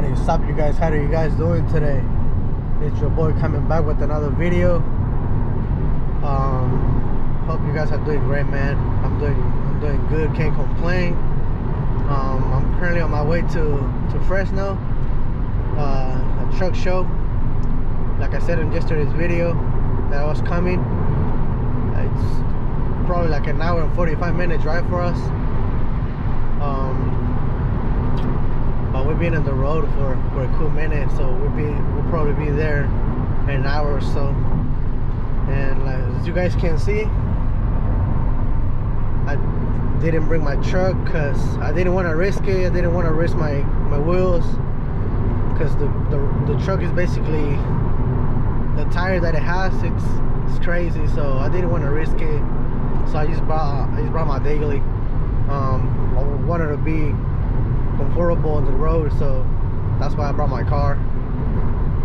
What is up, you guys? How are you guys doing today? It's your boy coming back with another video. Hope you guys are doing great, man. I'm doing good, can't complain. I'm currently on my way to Fresno, a truck show. Like I said in yesterday's video that I was coming. It's probably like an hour and 45-minute drive for us. But we've been on the road for a cool minute, so we'll probably be there in an hour or so. And as you guys can see, I didn't bring my truck because I didn't want to risk it. I didn't want to risk my wheels, because the truck is basically, the tire that it has, it's crazy. So I didn't want to risk it, so I just brought my daily. I wanted to be comfortable on the road, so that's why I brought my car.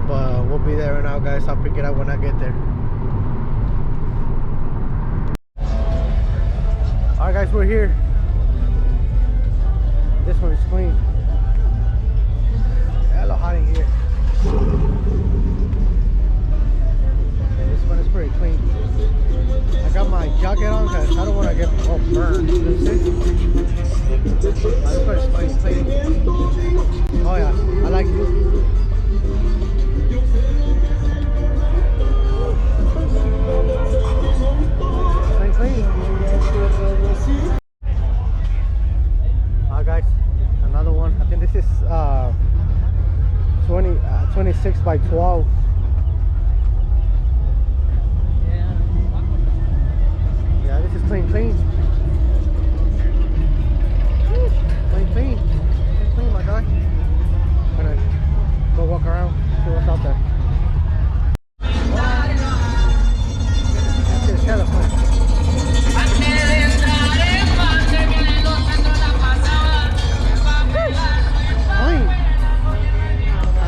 But we'll be there right now, guys. I'll pick it up when I get there. Alright, guys, we're here. This one is clean. Hella hot in here. And this one is pretty clean. I got my jacket on because I don't want to get all burned. This one is clean. Oh yeah, I like it. Clean. Alright, guys, another one. I think this is 26 by 12. Yeah, this is clean. Clean, my guy. I'm gonna go walk around, see what's out there. That's just hella fun.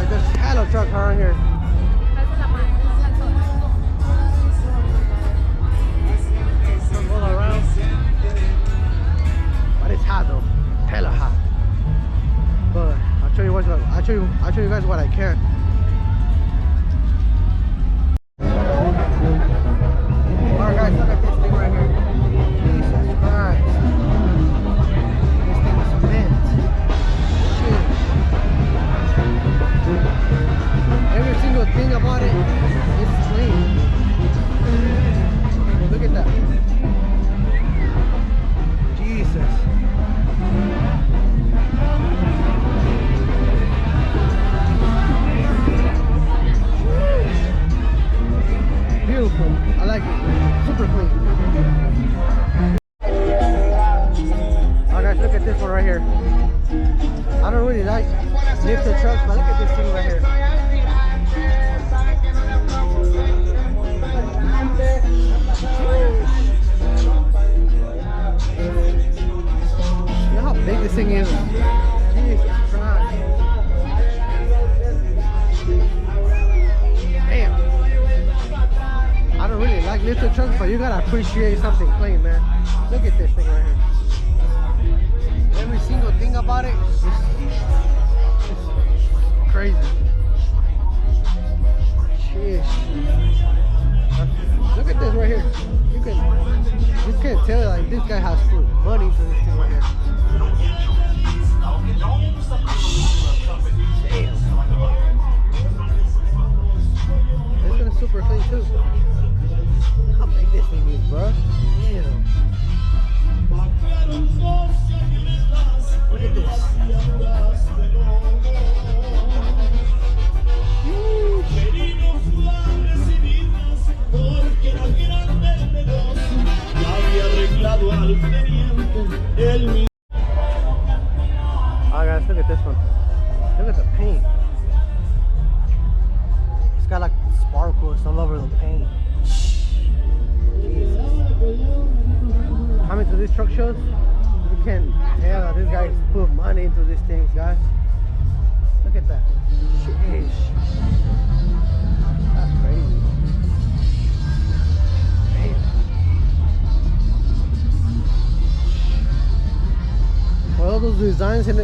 There's hella trucks around here. All around. But it's hot though. Hella hot. But I'll show you guys what I can. Alright, guys, look at this thing right here. Jesus Christ. This thing is mint. Shit. Every single thing about it is clean. Look at that. Jesus. Beautiful. I like it. Super clean. Alright, guys, look at this one right here. I don't really like lifted trucks, but look at this thing right here. You know how big this thing is? Jesus Christ. Damn. I don't really like lifted trucks, but you gotta appreciate something clean, man. Look at this thing right here. Every single thing about it is crazy. Sheesh. Look at this right here. You can tell, like, this guy has put money into this thing right here. Damn. This one is super clean too. How big this thing is, bro? Damn. Look at this. Alright, guys, look at this one. Look at the paint. It's got like sparkles all over the paint. Jesus. Coming to these truck shows, you can tell that these guys put money into these things, guys. Look at that. Sheesh. That's crazy. Damn. Well, all those designs in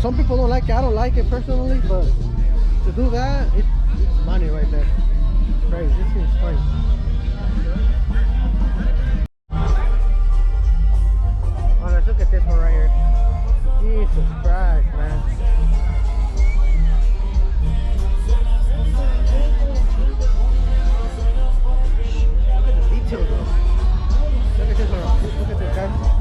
Some people don't like it. I don't like it personally, but to do that, it's money right there. Crazy. This thing's fine. Oh, let's look at this one right here. Jesus Christ, man. Look at the details, though. Look at this one. Look at this, guys.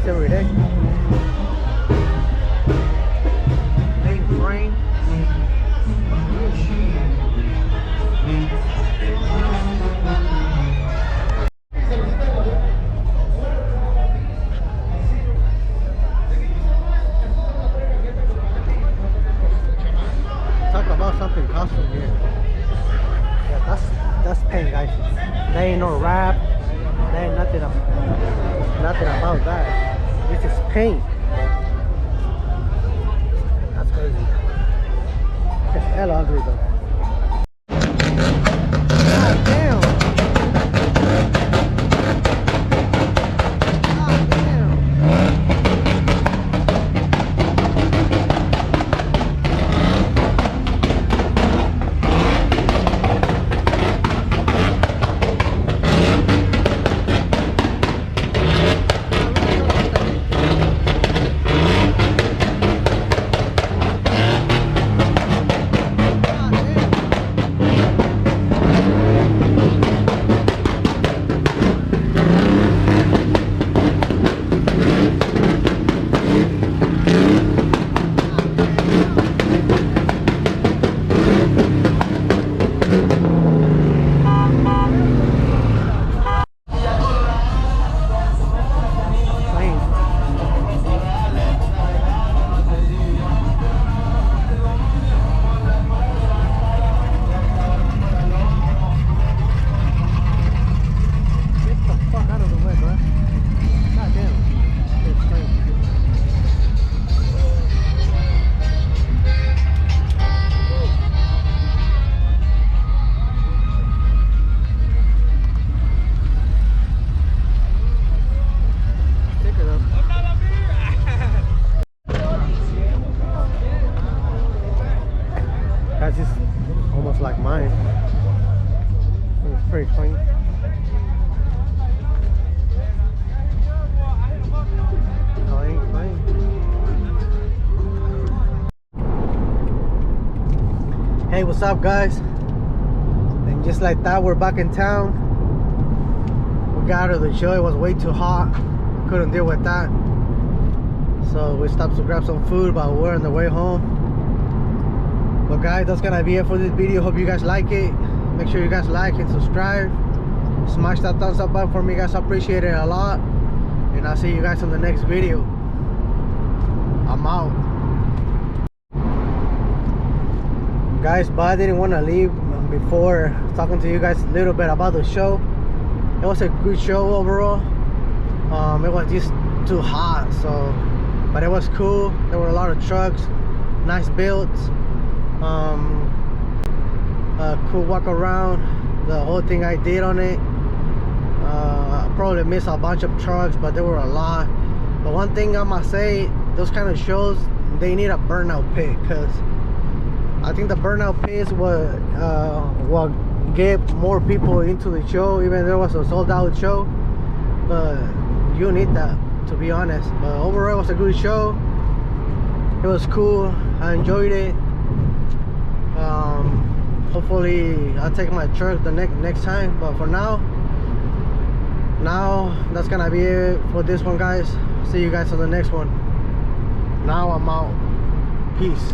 Every day. Main frame. Talk about something custom here. Yeah, that's paint, guys. There ain't no wrap. There ain't nothing about that. This is paint. That's crazy. It's hell ugly though. God damn. God damn. God damn. what's up, guys? And just like that, we're back in town. We got out of the show. It was way too hot, couldn't deal with that, so we stopped to grab some food, but we're on the way home. But guys, that's gonna be it for this video. Hope you guys like it. Make sure you guys like and subscribe. Smash that thumbs up button for me, guys. I appreciate it a lot, and I'll see you guys in the next video. I'm out, guys. But I didn't want to leave before talking to you guys a little bit about the show. It was a good show overall. It was just too hot, so, but it was cool. There were a lot of trucks, nice builds, cool walk around. The whole thing I did on it, I probably missed a bunch of trucks, but there were a lot. But one thing I must say, those kind of shows, they need a burnout pit, because I think the burnout pit is what get more people into the show, even though it was a sold out show. But you need that, to be honest. But overall, it was a good show. It was cool. I enjoyed it. Hopefully I'll take my truck the next time. But for now that's gonna be it for this one, guys. See you guys on the next one. Now I'm out. Peace.